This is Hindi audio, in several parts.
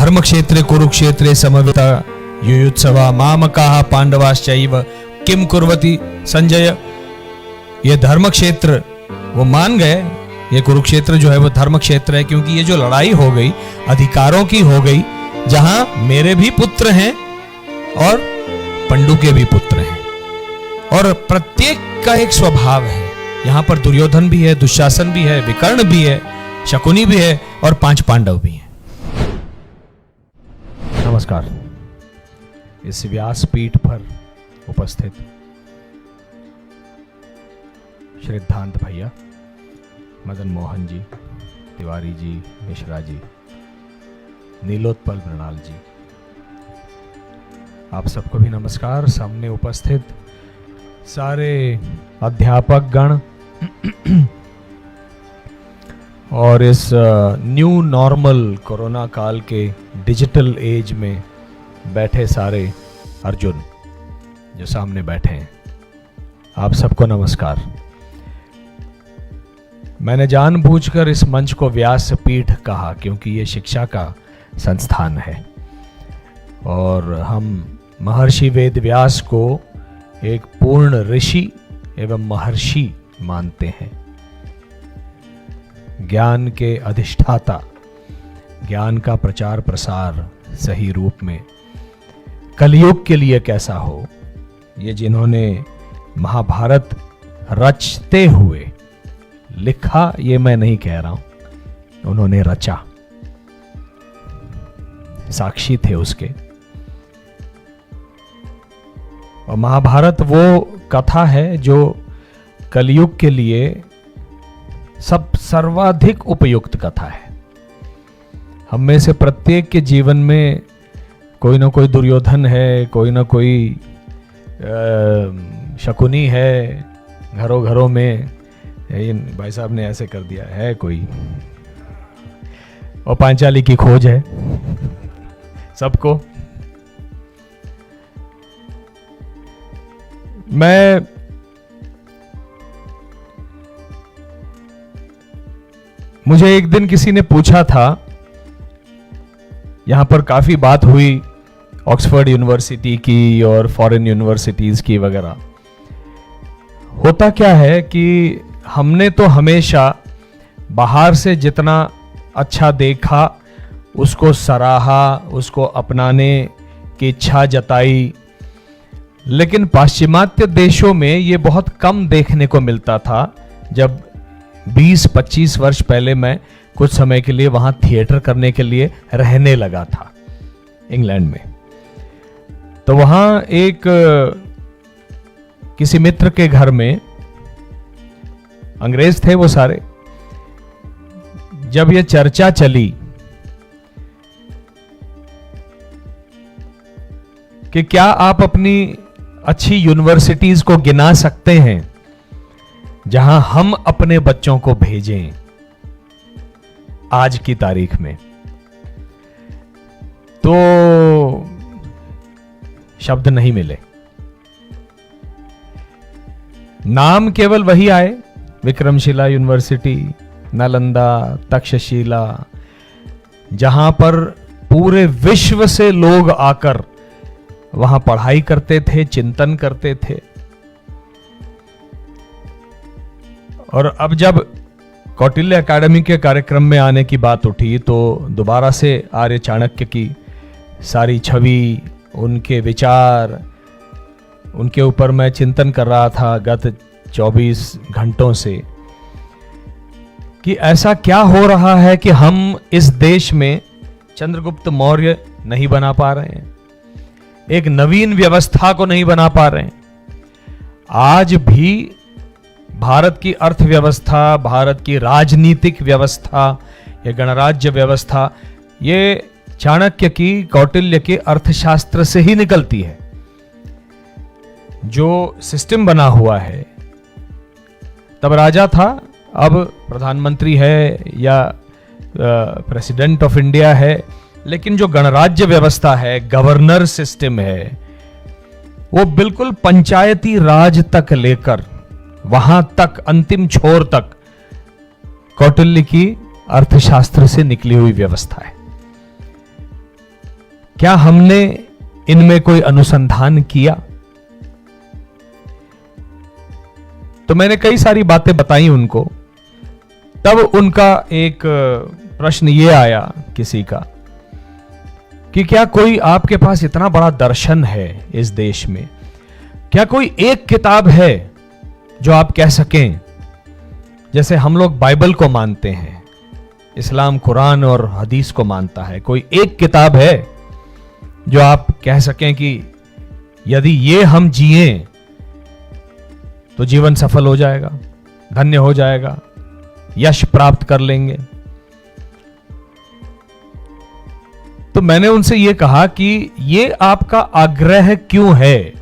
धर्मक्षेत्रे कुरुक्षेत्रे समवेता युयुत्सवा मामकाः पांडवाश्चैव किम कुर्वति संजय। ये धर्म क्षेत्र वो मान गए, ये कुरुक्षेत्र जो है वो धर्म क्षेत्र है, क्योंकि ये जो लड़ाई हो गई अधिकारों की हो गई, जहां मेरे भी पुत्र हैं और पंडु के भी पुत्र हैं, और प्रत्येक का एक स्वभाव है। यहां पर दुर्योधन भी है, दुशासन भी है, विकर्ण भी है, शकुनी भी है और 5 पांडव भी हैं। नमस्कार। इस व्यासपीठ पर उपस्थित श्रद्धांत भैया, मदन मोहन जी, तिवारी जी, मिश्रा जी, नीलोत्पल मृणाल जी, आप सबको भी नमस्कार। सामने उपस्थित सारे अध्यापक गण और इस न्यू नॉर्मल कोरोना काल के डिजिटल एज में बैठे सारे अर्जुन जो सामने बैठे हैं, आप सबको नमस्कार। मैंने जानबूझकर इस मंच को व्यासपीठ कहा क्योंकि ये शिक्षा का संस्थान है और हम महर्षि वेद व्यास को एक पूर्ण ऋषि एवं महर्षि मानते हैं। ज्ञान के अधिष्ठाता, ज्ञान का प्रचार प्रसार सही रूप में कलयुग के लिए कैसा हो, ये जिन्होंने महाभारत रचते हुए लिखा, ये मैं नहीं कह रहा हूं, उन्होंने रचा, साक्षी थे उसके। और महाभारत वो कथा है जो कलयुग के लिए सर्वाधिक उपयुक्त कथा है। हम में से प्रत्येक के जीवन में कोई ना कोई दुर्योधन है, कोई ना कोई शकुनी है, घरों घरों में भाई साहब ने ऐसे कर दिया है कोई, और पांचाली की खोज है सबको। मुझे एक दिन किसी ने पूछा था, यहां पर काफी बात हुई ऑक्सफोर्ड यूनिवर्सिटी की और फॉरेन यूनिवर्सिटीज की वगैरह। होता क्या है कि हमने तो हमेशा बाहर से जितना अच्छा देखा उसको सराहा, उसको अपनाने की इच्छा जताई, लेकिन पाश्चिमात्य देशों में ये बहुत कम देखने को मिलता था। जब 20-25 वर्ष पहले मैं कुछ समय के लिए वहां थिएटर करने के लिए रहने लगा था इंग्लैंड में, तो वहां एक किसी मित्र के घर में, अंग्रेज थे वो सारे, जब ये चर्चा चली कि क्या आप अपनी अच्छी यूनिवर्सिटीज को गिना सकते हैं जहां हम अपने बच्चों को भेजें आज की तारीख में, तो शब्द नहीं मिले। नाम केवल वही आए, विक्रमशिला यूनिवर्सिटी, नालंदा, तक्षशिला, जहां पर पूरे विश्व से लोग आकर वहां पढ़ाई करते थे, चिंतन करते थे। और अब जब कौटिल्य अकादमी के कार्यक्रम में आने की बात उठी तो दोबारा से आर्य चाणक्य की सारी छवि, उनके विचार, उनके ऊपर मैं चिंतन कर रहा था गत 24 घंटों से कि ऐसा क्या हो रहा है कि हम इस देश में चंद्रगुप्त मौर्य नहीं बना पा रहे हैं, एक नवीन व्यवस्था को नहीं बना पा रहे हैं। आज भी भारत की अर्थव्यवस्था, भारत की राजनीतिक व्यवस्था, ये गणराज्य व्यवस्था, ये चाणक्य की, कौटिल्य के अर्थशास्त्र से ही निकलती है। जो सिस्टम बना हुआ है, तब राजा था, अब प्रधानमंत्री है या प्रेसिडेंट ऑफ इंडिया है, लेकिन जो गणराज्य व्यवस्था है, गवर्नर सिस्टम है, वो बिल्कुल पंचायती राज तक लेकर वहां तक, अंतिम छोर तक कौटिल्य की अर्थशास्त्र से निकली हुई व्यवस्था है। क्या हमने इनमें कोई अनुसंधान किया? तो मैंने कई सारी बातें बताई उनको। तब उनका एक प्रश्न ये आया किसी का कि क्या कोई आपके पास इतना बड़ा दर्शन है इस देश में, क्या कोई एक किताब है जो आप कह सकें, जैसे हम लोग बाइबल को मानते हैं, इस्लाम कुरान और हदीस को मानता है, कोई एक किताब है जो आप कह सकें कि यदि ये हम जिए तो जीवन सफल हो जाएगा, धन्य हो जाएगा, यश प्राप्त कर लेंगे? तो मैंने उनसे यह कहा कि ये आपका आग्रह क्यों है?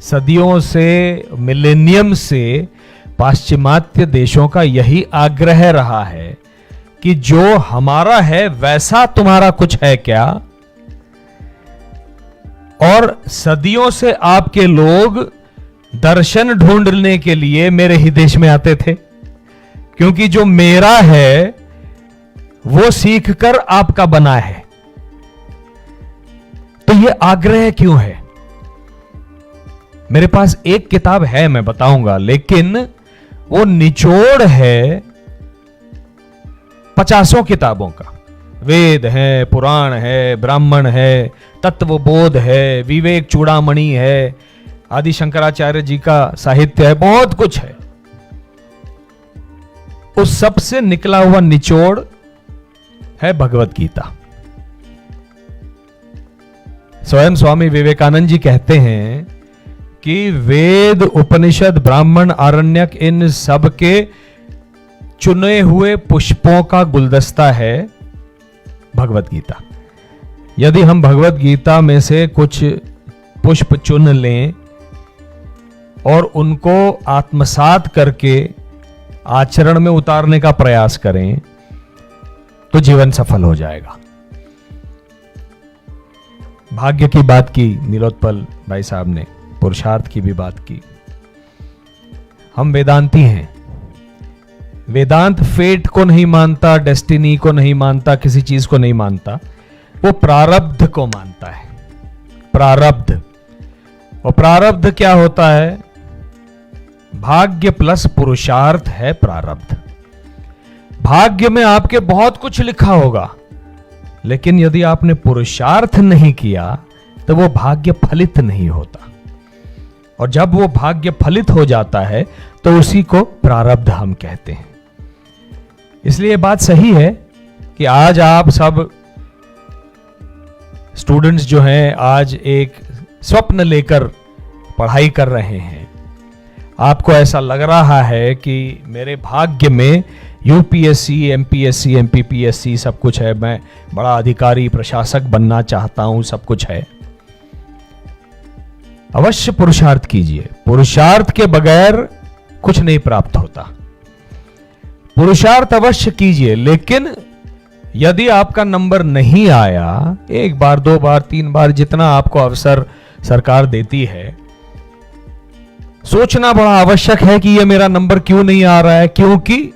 सदियों से, मिलेनियम से पाश्चिमात्य देशों का यही आग्रह रहा है कि जो हमारा है वैसा तुम्हारा कुछ है क्या? और सदियों से आपके लोग दर्शन ढूंढने के लिए मेरे ही देश में आते थे, क्योंकि जो मेरा है वो सीखकर आपका बना है। तो ये आग्रह क्यों है? मेरे पास एक किताब है, मैं बताऊंगा, लेकिन वो निचोड़ है 50 किताबों का। वेद है, पुराण है, ब्राह्मण है, तत्वबोध है, विवेक चूड़ामणि है, आदि शंकराचार्य जी का साहित्य है, बहुत कुछ है। उस सब से निकला हुआ निचोड़ है भगवत गीता। स्वयं स्वामी विवेकानंद जी कहते हैं कि वेद, उपनिषद, ब्राह्मण, आरण्यक, इन सब के चुने हुए पुष्पों का गुलदस्ता है भगवत गीता। यदि हम भगवत गीता में से कुछ पुष्प चुन लें और उनको आत्मसात करके आचरण में उतारने का प्रयास करें तो जीवन सफल हो जाएगा। भाग्य की बात की नीलोत्पल भाई साहब ने, पुरुषार्थ की भी बात की। हम वेदांती हैं। वेदांत फेट को नहीं मानता, डेस्टिनी को नहीं मानता, किसी चीज को नहीं मानता, वो प्रारब्ध को मानता है। प्रारब्ध। और प्रारब्ध क्या होता है? भाग्य प्लस पुरुषार्थ है प्रारब्ध। भाग्य में आपके बहुत कुछ लिखा होगा, लेकिन यदि आपने पुरुषार्थ नहीं किया तो वो भाग्य फलित नहीं होता। और जब वो भाग्य फलित हो जाता है तो उसी को प्रारब्ध हम कहते हैं। इसलिए बात सही है कि आज आप सब स्टूडेंट्स जो हैं, आज एक स्वप्न लेकर पढ़ाई कर रहे हैं। आपको ऐसा लग रहा है कि मेरे भाग्य में यूपीएससी, एमपीएससी, एमपीपीएससी सब कुछ है, मैं बड़ा अधिकारी, प्रशासक बनना चाहता हूं, सब कुछ है। अवश्य पुरुषार्थ कीजिए। पुरुषार्थ के बगैर कुछ नहीं प्राप्त होता। पुरुषार्थ अवश्य कीजिए, लेकिन यदि आपका नंबर नहीं आया, एक बार, 2 बार, 3 बार, जितना आपको अवसर सरकार देती है, सोचना बड़ा आवश्यक है कि यह मेरा नंबर क्यों नहीं आ रहा है, क्योंकि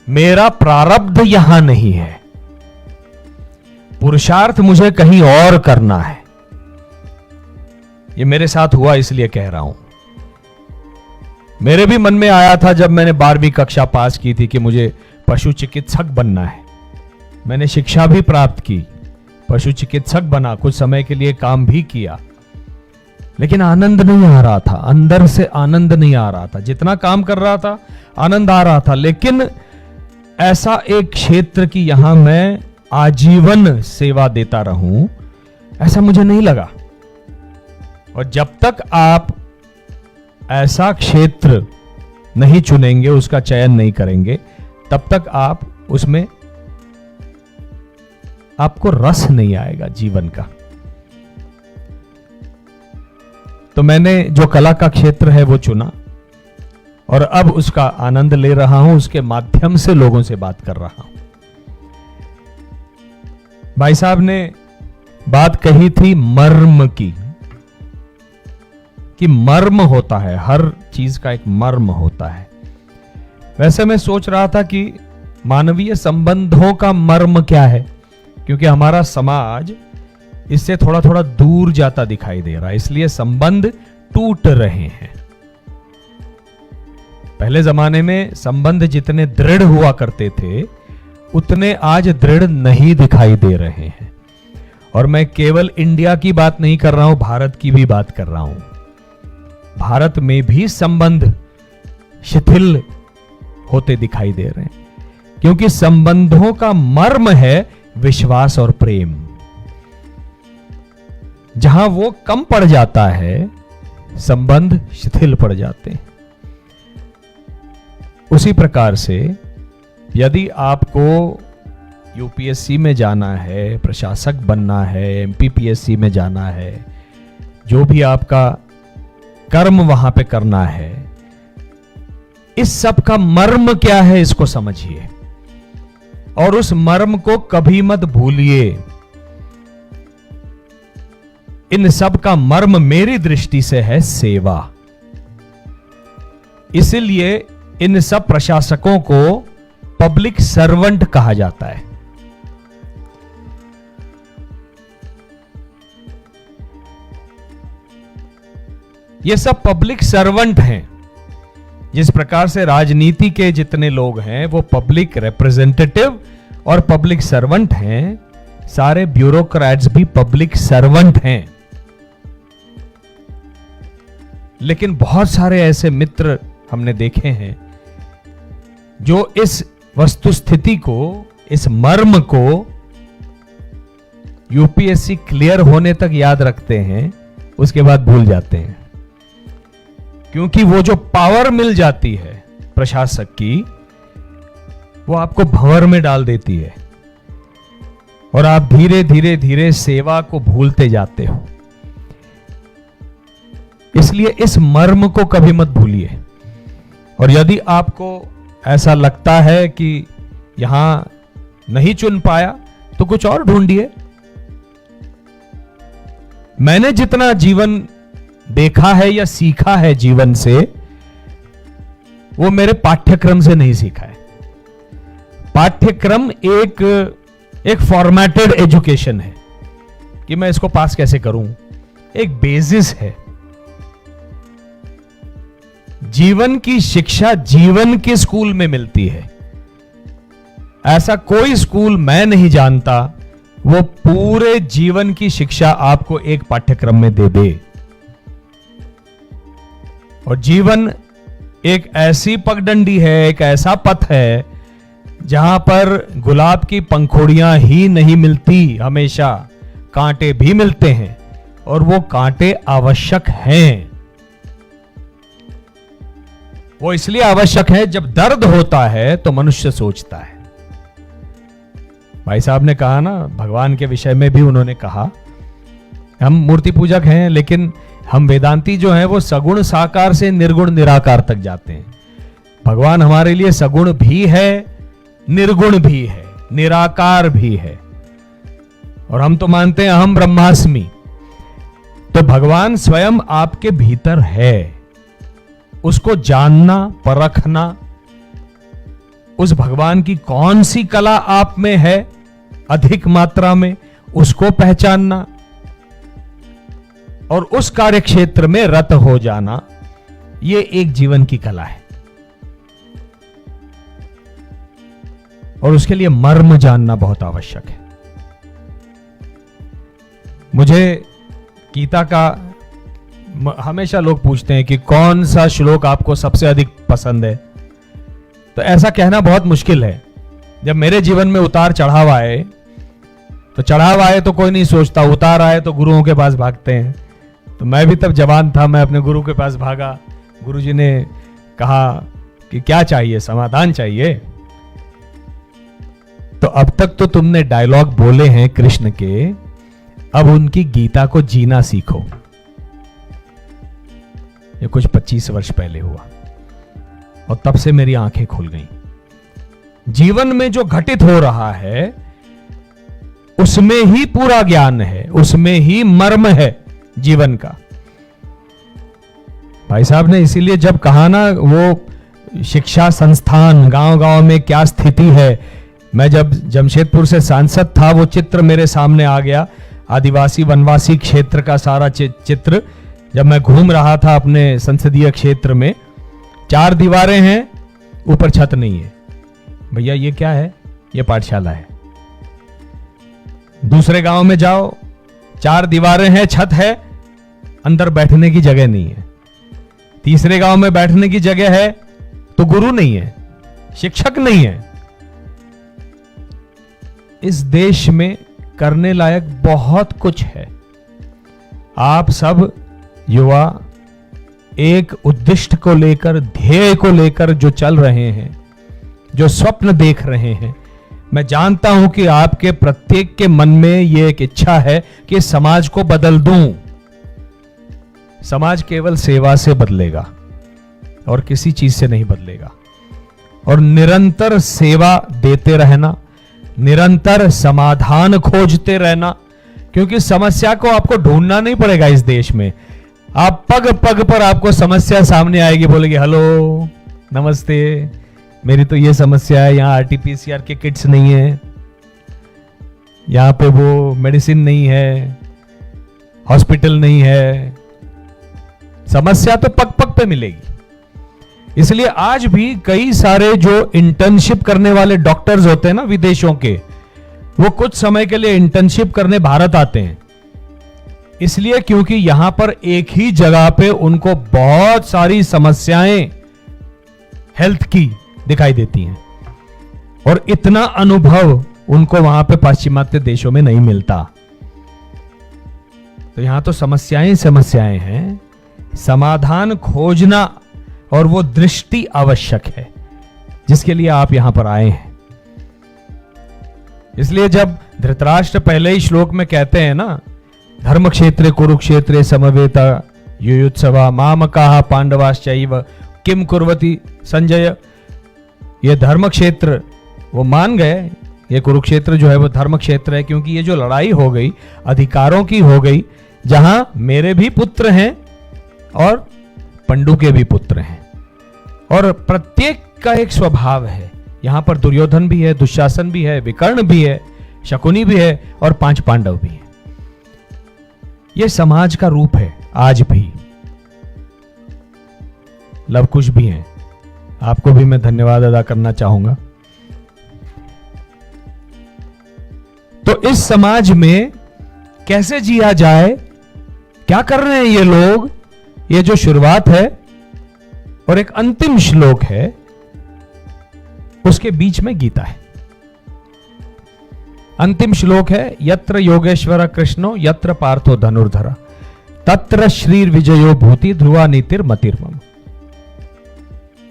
मेरा प्रारब्ध यहां नहीं है। पुरुषार्थ मुझे कहीं और करना है। यह मेरे साथ हुआ, इसलिए कह रहा हूं। मेरे भी मन में आया था जब मैंने 12वीं कक्षा पास की थी कि मुझे पशु चिकित्सक बनना है। मैंने शिक्षा भी प्राप्त की, पशु चिकित्सक बना, कुछ समय के लिए काम भी किया, लेकिन आनंद नहीं आ रहा था। अंदर से आनंद नहीं आ रहा था। जितना काम कर रहा था आनंद आ रहा था, लेकिन ऐसा एक क्षेत्र की यहां मैं आजीवन सेवा देता रहूं, ऐसा मुझे नहीं लगा। और जब तक आप ऐसा क्षेत्र नहीं चुनेंगे, उसका चयन नहीं करेंगे, तब तक आप उसमें, आपको रस नहीं आएगा जीवन का। तो मैंने जो कला का क्षेत्र है वो चुना और अब उसका आनंद ले रहा हूं, उसके माध्यम से लोगों से बात कर रहा हूं। भाई साहब ने बात कही थी मर्म की, कि मर्म होता है, हर चीज का एक मर्म होता है। वैसे मैं सोच रहा था कि मानवीय संबंधों का मर्म क्या है, क्योंकि हमारा समाज इससे थोड़ा थोड़ा दूर जाता दिखाई दे रहा है, इसलिए संबंध टूट रहे हैं। पहले जमाने में संबंध जितने दृढ़ हुआ करते थे उतने आज दृढ़ नहीं दिखाई दे रहे हैं। और मैं केवल इंडिया की बात नहीं कर रहा हूं, भारत की भी बात कर रहा हूं। भारत में भी संबंध शिथिल होते दिखाई दे रहे हैं, क्योंकि संबंधों का मर्म है विश्वास और प्रेम। जहां वो कम पड़ जाता है संबंध शिथिल पड़ जाते हैं। उसी प्रकार से यदि आपको यूपीएससी में जाना है, प्रशासक बनना है, एमपीपीएससी में जाना है, जो भी आपका कर्म वहां पे करना है, इस सब का मर्म क्या है इसको समझिए और उस मर्म को कभी मत भूलिए। इन सब का मर्म मेरी दृष्टि से है सेवा। इसलिए इन सब प्रशासकों को पब्लिक सर्वेंट कहा जाता है। ये सब पब्लिक सर्वेंट हैं। जिस प्रकार से राजनीति के जितने लोग हैं वो पब्लिक रिप्रेजेंटेटिव और पब्लिक सर्वेंट हैं, सारे ब्यूरोक्रेट्स भी पब्लिक सर्वेंट हैं। लेकिन बहुत सारे ऐसे मित्र हमने देखे हैं जो इस वस्तुस्थिति को, इस मर्म को यूपीएससी क्लियर होने तक याद रखते हैं, उसके बाद भूल जाते हैं। क्योंकि वो जो पावर मिल जाती है प्रशासक की, वो आपको भंवर में डाल देती है और आप धीरे धीरे धीरे सेवा को भूलते जाते हो। इसलिए इस मर्म को कभी मत भूलिए। और यदि आपको ऐसा लगता है कि यहां नहीं चुन पाया तो कुछ और ढूंढिए। मैंने जितना जीवन देखा है या सीखा है जीवन से, वो मेरे पाठ्यक्रम से नहीं सीखा है। पाठ्यक्रम एक फॉर्मेटेड एजुकेशन है कि मैं इसको पास कैसे करूं, एक बेसिस है। जीवन की शिक्षा जीवन के स्कूल में मिलती है। ऐसा कोई स्कूल मैं नहीं जानता वो पूरे जीवन की शिक्षा आपको एक पाठ्यक्रम में दे दे। और जीवन एक ऐसी पगडंडी है, एक ऐसा पथ है जहां पर गुलाब की पंखुड़ियां ही नहीं मिलती, हमेशा कांटे भी मिलते हैं और वो कांटे आवश्यक हैं। वो इसलिए आवश्यक है, जब दर्द होता है तो मनुष्य सोचता है। भाई साहब ने कहा ना, भगवान के विषय में भी उन्होंने कहा, हम मूर्ति पूजक हैं लेकिन हम वेदांती जो हैं वो सगुण साकार से निर्गुण निराकार तक जाते हैं। भगवान हमारे लिए सगुण भी है, निर्गुण भी है, निराकार भी है। और हम तो मानते हैं अहम ब्रह्मास्मि। तो भगवान स्वयं आपके भीतर है। उसको जानना, परखना, उस भगवान की कौन सी कला आप में है अधिक मात्रा में, उसको पहचानना और उस कार्य क्षेत्र में रत हो जाना, यह एक जीवन की कला है। और उसके लिए मर्म जानना बहुत आवश्यक है। मुझे गीता का हमेशा लोग पूछते हैं कि कौन सा श्लोक आपको सबसे अधिक पसंद है। तो ऐसा कहना बहुत मुश्किल है। जब मेरे जीवन में उतार चढ़ाव आए, तो चढ़ाव आए तो कोई नहीं सोचता, उतार आए तो गुरुओं के पास भागते हैं। तो मैं भी तब जवान था, मैं अपने गुरु के पास भागा। गुरुजी ने कहा कि क्या चाहिए, समाधान चाहिए। तो अब तक तो तुमने डायलॉग बोले हैं कृष्ण के, अब उनकी गीता को जीना सीखो। ये कुछ 25 वर्ष पहले हुआ और तब से मेरी आंखें खुल गईं। जीवन में जो घटित हो रहा है उसमें ही पूरा ज्ञान है, उसमें ही मर्म है जीवन का। भाई साहब ने इसीलिए जब कहा ना, वो शिक्षा संस्थान गांव-गांव में क्या स्थिति है, मैं जब जमशेदपुर से सांसद था वो चित्र मेरे सामने आ गया। आदिवासी वनवासी क्षेत्र का सारा चित्र जब मैं घूम रहा था अपने संसदीय क्षेत्र में, 4 दीवारें हैं, ऊपर छत नहीं है। भैया ये क्या है? ये पाठशाला है। दूसरे गांव में जाओ, 4 दीवारें हैं, छत है, अंदर बैठने की जगह नहीं है। तीसरे गांव में बैठने की जगह है तो गुरु नहीं है, शिक्षक नहीं है। इस देश में करने लायक बहुत कुछ है। आप सब युवा एक उद्दिष्ट को लेकर, ध्येय को लेकर जो चल रहे हैं, जो स्वप्न देख रहे हैं, मैं जानता हूं कि आपके प्रत्येक के मन में यह एक इच्छा है कि समाज को बदल दूं। समाज केवल सेवा से बदलेगा और किसी चीज से नहीं बदलेगा। और निरंतर सेवा देते रहना, निरंतर समाधान खोजते रहना, क्योंकि समस्या को आपको ढूंढना नहीं पड़ेगा इस देश में। आप पग पग पर आपको समस्या सामने आएगी, बोलेगी हेलो नमस्ते, मेरी तो ये समस्या है, यहाँ आरटीपीसीआर के किट्स नहीं है, यहाँ पे वो मेडिसिन नहीं है, हॉस्पिटल नहीं है। समस्या तो पग पग पे मिलेगी। इसलिए आज भी कई सारे जो इंटर्नशिप करने वाले डॉक्टर्स होते हैं ना विदेशों के, वो कुछ समय के लिए इंटर्नशिप करने भारत आते हैं। इसलिए क्योंकि यहां पर एक ही जगह पे उनको बहुत सारी समस्याएं हेल्थ की दिखाई देती हैं, और इतना अनुभव उनको वहां पे पाश्चिमात्य देशों में नहीं मिलता। तो यहां तो समस्याएं समस्याएं हैं, समाधान खोजना और वो दृष्टि आवश्यक है, जिसके लिए आप यहां पर आए हैं। इसलिए जब धृतराष्ट्र पहले ही श्लोक में कहते हैं ना, धर्म क्षेत्रे कुरुक्षेत्रे समवेता युयुत्सवा मामकाः पांडवाश्चैव किम कुर्वति संजय, ये धर्म क्षेत्र वो मान गए, ये कुरुक्षेत्र जो है वो धर्म क्षेत्र है, क्योंकि ये जो लड़ाई हो गई अधिकारों की हो गई, जहां मेरे भी पुत्र हैं और पंडु के भी पुत्र हैं, और प्रत्येक का एक स्वभाव है। यहां पर दुर्योधन भी है, दुशासन भी है, विकर्ण भी है, शकुनी भी है और 5 पांडव भी हैं। यह समाज का रूप है। आज भी लवकुश भी हैं, आपको भी मैं धन्यवाद अदा करना चाहूंगा। तो इस समाज में कैसे जिया जाए, क्या कर रहे हैं ये लोग, ये जो शुरुआत है और एक अंतिम श्लोक है, उसके बीच में गीता है। अंतिम श्लोक है, यत्र योगेश्वर कृष्णो यत्र पार्थो धनुर्धर तत्र श्रीर विजयो भूति ध्रुवा नीतिर मतिर्मम।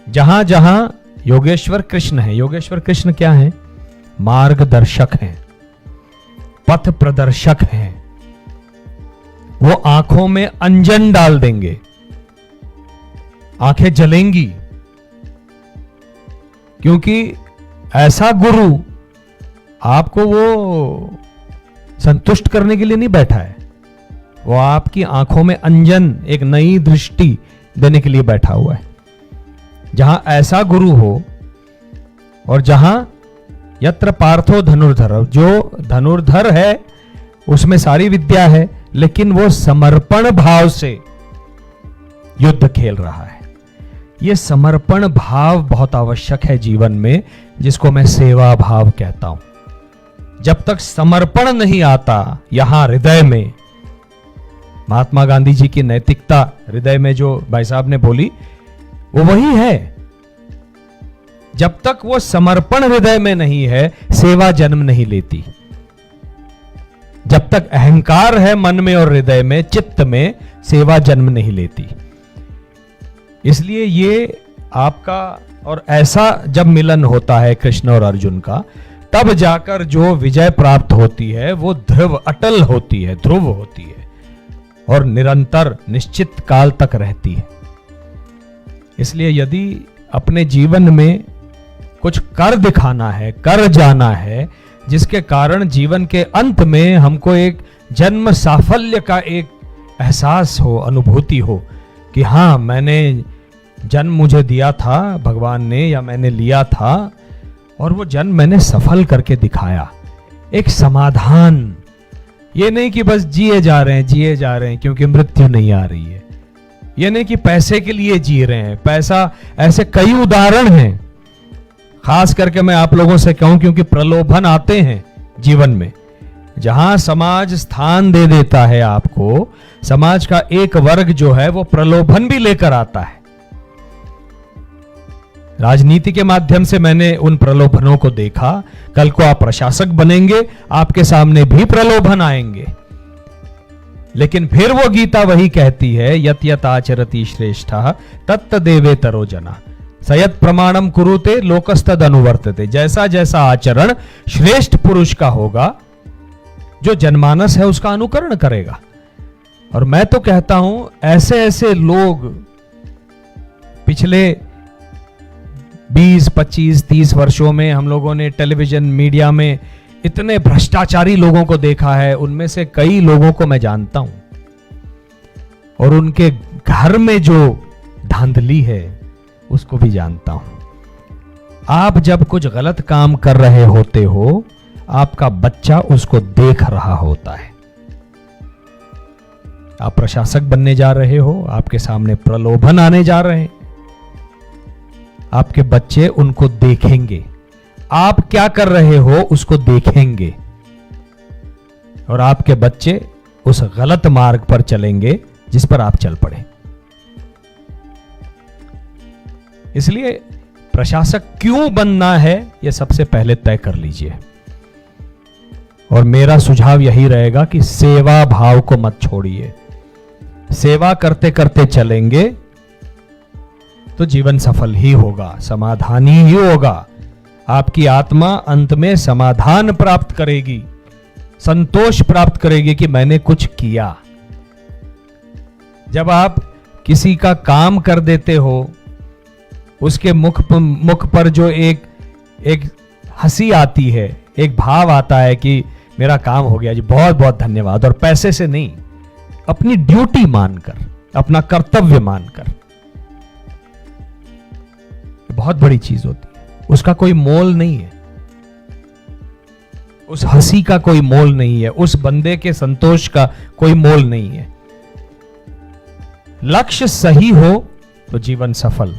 जहां जहां योगेश्वर कृष्ण है, योगेश्वर कृष्ण क्या है? मार्गदर्शक हैं, पथ प्रदर्शक हैं। वो आंखों में अंजन डाल देंगे, आंखें जलेंगी, क्योंकि ऐसा गुरु आपको वो संतुष्ट करने के लिए नहीं बैठा है, वो आपकी आंखों में अंजन, एक नई दृष्टि देने के लिए बैठा हुआ है। जहां ऐसा गुरु हो और जहां यत्र पार्थो धनुर्धर, जो धनुर्धर है उसमें सारी विद्या है, लेकिन वो समर्पण भाव से युद्ध खेल रहा है। यह समर्पण भाव बहुत आवश्यक है जीवन में, जिसको मैं सेवा भाव कहता हूं। जब तक समर्पण नहीं आता यहां हृदय में, महात्मा गांधी जी की नैतिकता हृदय में जो भाई साहब ने बोली, वो वही है। जब तक वो समर्पण हृदय में नहीं है, सेवा जन्म नहीं लेती। जब तक अहंकार है मन में और हृदय में, चित्त में, सेवा जन्म नहीं लेती। इसलिए ये आपका और ऐसा जब मिलन होता है कृष्ण और अर्जुन का, तब जाकर जो विजय प्राप्त होती है वो ध्रुव अटल होती है, ध्रुव होती है और निरंतर निश्चित काल तक रहती है। इसलिए यदि अपने जीवन में कुछ कर दिखाना है, कर जाना है, जिसके कारण जीवन के अंत में हमको एक जन्म साफल्य का एक एहसास हो, अनुभूति हो कि हाँ, मैंने जन्म मुझे दिया था भगवान ने, या मैंने लिया था और वो जन्म मैंने सफल करके दिखाया। एक समाधान, ये नहीं कि बस जिए जा रहे हैं क्योंकि मृत्यु नहीं आ रही है। ये नहीं कि पैसे के लिए जी रहे हैं, पैसा, ऐसे कई उदाहरण हैं। खास करके मैं आप लोगों से कहूं क्योंकि प्रलोभन आते हैं जीवन में, जहां समाज स्थान दे देता है आपको, समाज का एक वर्ग जो है वो प्रलोभन भी लेकर आता है। राजनीति के माध्यम से मैंने उन प्रलोभनों को देखा। कल को आप प्रशासक बनेंगे, आपके सामने भी प्रलोभन आएंगे, लेकिन फिर वो गीता वही कहती है, यत यत आचरति श्रेष्ठः तत्त देवेतरो जना सयत प्रमाणम कुरुते लोकस्तद अनुवर्तते। जैसा जैसा आचरण श्रेष्ठ पुरुष का होगा, जो जनमानस है उसका अनुकरण करेगा। और मैं तो कहता हूं ऐसे ऐसे लोग पिछले 20, 25, 30 वर्षों में हम लोगों ने टेलीविजन मीडिया में इतने भ्रष्टाचारी लोगों को देखा है। उनमें से कई लोगों को मैं जानता हूं और उनके घर में जो धांधली है उसको भी जानता हूं। आप जब कुछ गलत काम कर रहे होते हो, आपका बच्चा उसको देख रहा होता है। आप प्रशासक बनने जा रहे हो, आपके सामने प्रलोभन आने जा रहे हैं, आपके बच्चे उनको देखेंगे। आप क्या कर रहे हो उसको देखेंगे और आपके बच्चे उस गलत मार्ग पर चलेंगे जिस पर आप चल पड़े। इसलिए प्रशासक क्यों बनना है यह सबसे पहले तय कर लीजिए। और मेरा सुझाव यही रहेगा कि सेवा भाव को मत छोड़िए। सेवा करते करते चलेंगे तो जीवन सफल ही होगा, समाधानी ही होगा। आपकी आत्मा अंत में समाधान प्राप्त करेगी, संतोष प्राप्त करेगी कि मैंने कुछ किया। जब आप किसी का काम कर देते हो, उसके मुख पर जो एक हंसी आती है, एक भाव आता है कि मेरा काम हो गया जी, बहुत बहुत धन्यवाद, और पैसे से नहीं, अपनी ड्यूटी मानकर, अपना कर्तव्य मानकर, बहुत बड़ी चीज होती है। उसका कोई मोल नहीं है, उस हंसी का कोई मोल नहीं है, उस बंदे के संतोष का कोई मोल नहीं है। लक्ष्य सही हो तो जीवन सफल,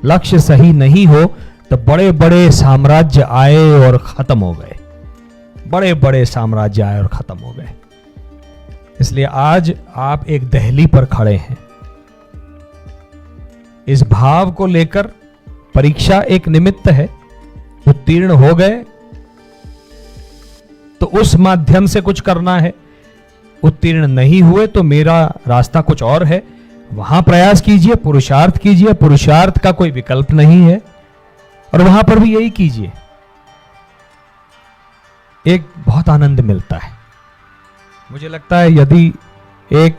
लक्ष्य सही नहीं हो तो बड़े बड़े साम्राज्य आए और खत्म हो गए, बड़े बड़े साम्राज्य आए और खत्म हो गए। इसलिए आज आप एक दहली पर खड़े हैं। इस भाव को लेकर परीक्षा एक निमित्त है, उत्तीर्ण हो गए तो उस माध्यम से कुछ करना है, उत्तीर्ण नहीं हुए तो मेरा रास्ता कुछ और है, वहां प्रयास कीजिए, पुरुषार्थ कीजिए। पुरुषार्थ का कोई विकल्प नहीं है और वहां पर भी यही कीजिए, एक बहुत आनंद मिलता है। मुझे लगता है यदि एक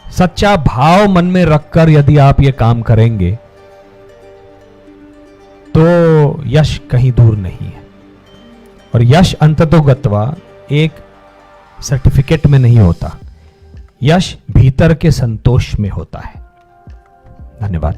सच्चा भाव मन में रखकर यदि आप ये काम करेंगे तो यश कहीं दूर नहीं है। और यश अंततोगत्वा एक सर्टिफिकेट में नहीं होता, यश भीतर के संतोष में होता है। धन्यवाद।